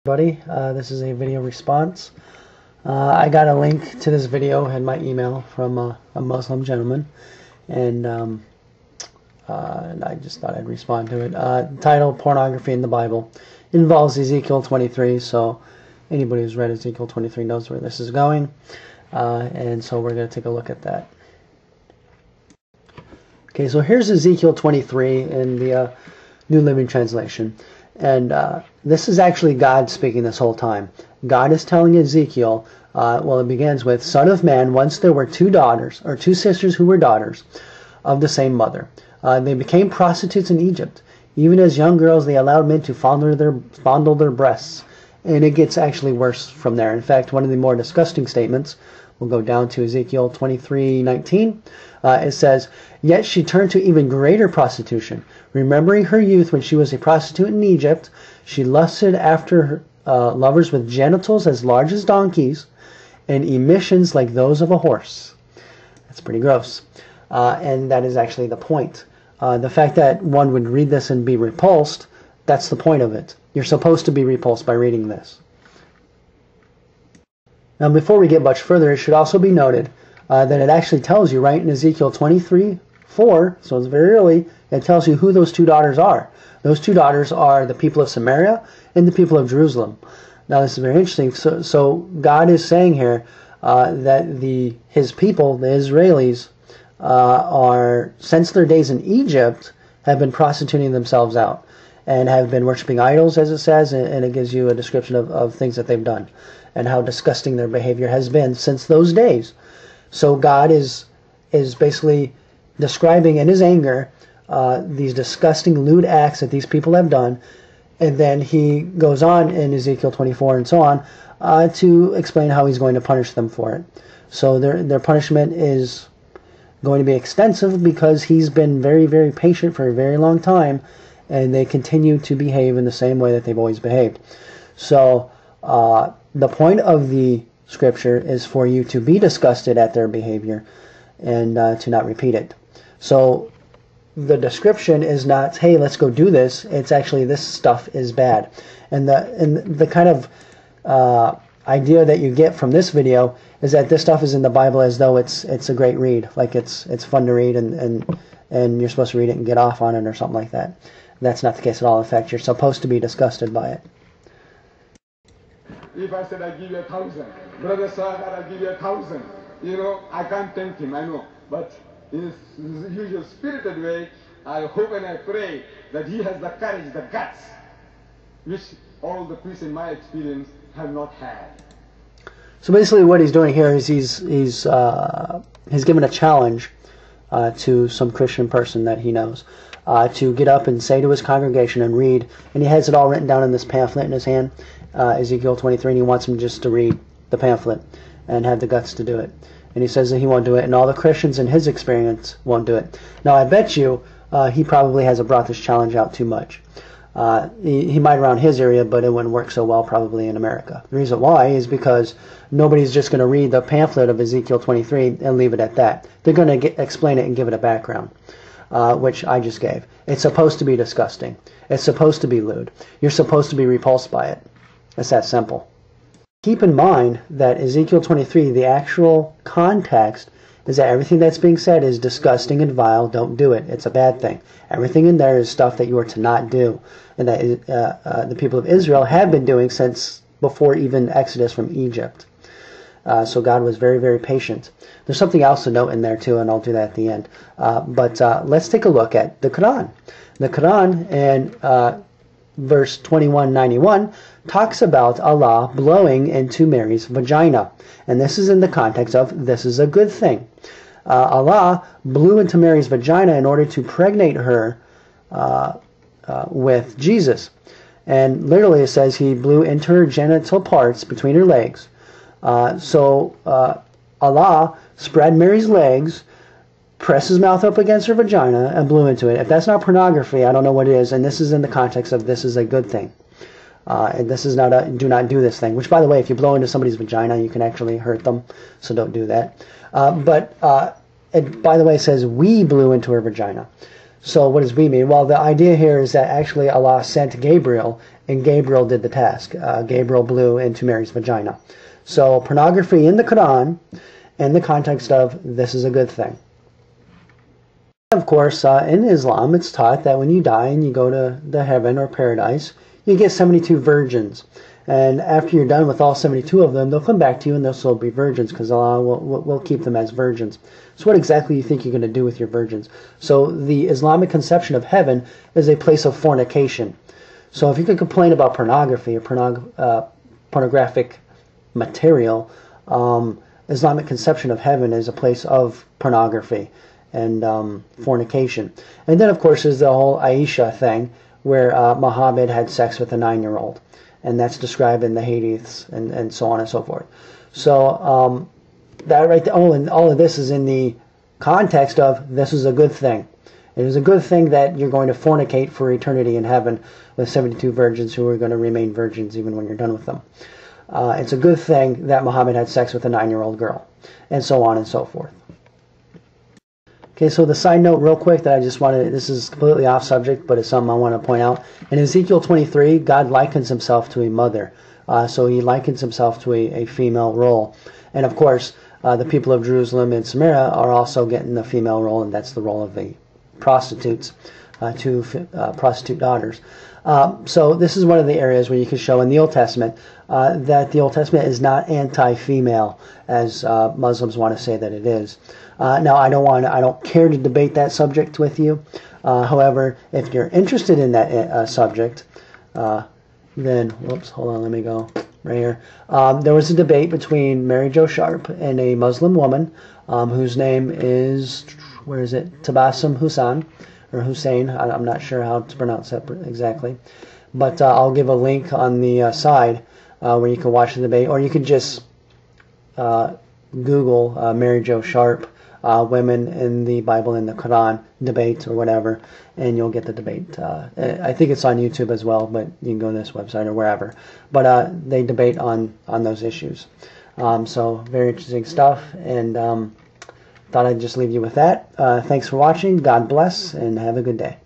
Everybody, this is a video response. I got a link to this video in my email from a Muslim gentleman, and I just thought I'd respond to it. Title: Pornography in the Bible. It involves Ezekiel 23, so anybody who's read Ezekiel 23 knows where this is going, and so we're going to take a look at that. Okay, so here's Ezekiel 23 in the New Living Translation. And this is actually God speaking this whole time. God is telling Ezekiel, well, it begins with, "Son of man, once there were two daughters, or two sisters who were daughters of the same mother. They became prostitutes in Egypt. Even as young girls, they allowed men to fondle their breasts." And it gets actually worse from there. In fact, one of the more disgusting statements, we'll go down to Ezekiel 23:19. It says, "Yet she turned to even greater prostitution. Remembering her youth when she was a prostitute in Egypt, she lusted after lovers with genitals as large as donkeys and emissions like those of a horse." That's pretty gross. And that is actually the point. The fact that one would read this and be repulsed, that's the point of it. You're supposed to be repulsed by reading this. Now, before we get much further, it should also be noted that it actually tells you right in Ezekiel 23:4, so it's very early, it tells you who those two daughters are. Those two daughters are the people of Samaria and the people of Jerusalem. Now, this is very interesting. So God is saying here that His people, the Israelis, since their days in Egypt, have been prostituting themselves out and have been worshiping idols, as it says, and it gives you a description of things that they've done and how disgusting their behavior has been since those days. So God is basically describing in His anger these disgusting, lewd acts that these people have done, and then He goes on in Ezekiel 24 and so on to explain how He's going to punish them for it. So their punishment is going to be extensive because He's been very, very patient for a very long time, and they continue to behave in the same way that they've always behaved. So the point of the Scripture is for you to be disgusted at their behavior and to not repeat it. So the description is not, "Hey, let's go do this." It's actually, this stuff is bad. And the kind of idea that you get from this video is that this stuff is in the Bible as though it's a great read, like it's fun to read and you're supposed to read it and get off on it or something like that. That's not the case at all. In fact, you're supposed to be disgusted by it. If I said I give you 1,000, Brother Sahar, I give you 1,000, I can't tempt him, I know. But in his usual spirited way, I hope and I pray that he has the courage, the guts, which all the priests in my experience have not had. So basically what he's doing here is he's given a challenge to some Christian person that he knows to get up and say to his congregation and read, and he has it all written down in this pamphlet in his hand, Ezekiel 23, and he wants him just to read the pamphlet and have the guts to do it. And he says that he won't do it, and all the Christians in his experience won't do it. Now, I bet you he probably hasn't brought this challenge out too much. He might around his area, but it wouldn't work so well probably in America. The reason why is because nobody's just going to read the pamphlet of Ezekiel 23 and leave it at that. They're going to explain it and give it a background, which I just gave. It's supposed to be disgusting. It's supposed to be lewd. You're supposed to be repulsed by it. It's that simple. Keep in mind that Ezekiel 23, the actual context is that everything that's being said is disgusting and vile. Don't do it. It's a bad thing. Everything in there is stuff that you are to not do, and that the people of Israel have been doing since before even Exodus from Egypt. So God was very, very patient. There's something else to note in there too, and I'll do that at the end. But let's take a look at the Quran. The Quran in verse 2191 talks about Allah blowing into Mary's vagina. And this is in the context of, this is a good thing. Allah blew into Mary's vagina in order to pregnate her with Jesus. And literally it says He blew into her genital parts between her legs. So Allah spread Mary's legs, pressed His mouth up against her vagina, and blew into it. If that's not pornography, I don't know what it is. And this is in the context of, this is a good thing. And this is not a do not do this thing. Which, by the way, if you blow into somebody's vagina, you can actually hurt them. So don't do that. But by the way, it says we blew into her vagina. So what does B mean? Well, the idea here is that actually Allah sent Gabriel, and Gabriel did the task. Gabriel blew into Mary's vagina. So pornography in the Quran, in the context of this is a good thing. Of course, in Islam, it's taught that when you die and you go to the heaven or paradise, you get 72 virgins. And after you're done with all 72 of them, they'll come back to you and they'll still be virgins because Allah will keep them as virgins. So what exactly do you think you're going to do with your virgins? So the Islamic conception of heaven is a place of fornication. So if you could complain about pornography or pornographic material, Islamic conception of heaven is a place of pornography and fornication. And then, of course, there's the whole Aisha thing where Muhammad had sex with a 9-year-old. And that's described in the hadiths and so on and so forth. So that right there, and all of this is in the context of this is a good thing. It is a good thing that you're going to fornicate for eternity in heaven with 72 virgins who are going to remain virgins even when you're done with them. It's a good thing that Muhammad had sex with a 9-year-old girl, and so on and so forth. Okay, so the side note real quick that I just wanted, this is completely off subject, but it's something I want to point out. In Ezekiel 23, God likens himself to a mother. So he likens himself to a female role. And of course, the people of Jerusalem and Samaria are also getting the female role, and that's the role of the prostitutes, prostitute daughters. So this is one of the areas where you can show in the Old Testament that the Old Testament is not anti-female, as Muslims want to say that it is. Now, I don't care to debate that subject with you. However, if you're interested in that subject, then, whoops, hold on, let me go right here. There was a debate between Mary Jo Sharp and a Muslim woman whose name is, where is it, Tabassum Hussain, or Hussein. I'm not sure how to pronounce that exactly. But I'll give a link on the side where you can watch the debate, or you can just Google Mary Jo Sharp, women in the Bible and the Quran debate or whatever, and you'll get the debate. I think it's on YouTube as well, but you can go to this website or wherever. But they debate on those issues. So very interesting stuff, and thought I'd just leave you with that. Thanks for watching. God bless, and have a good day.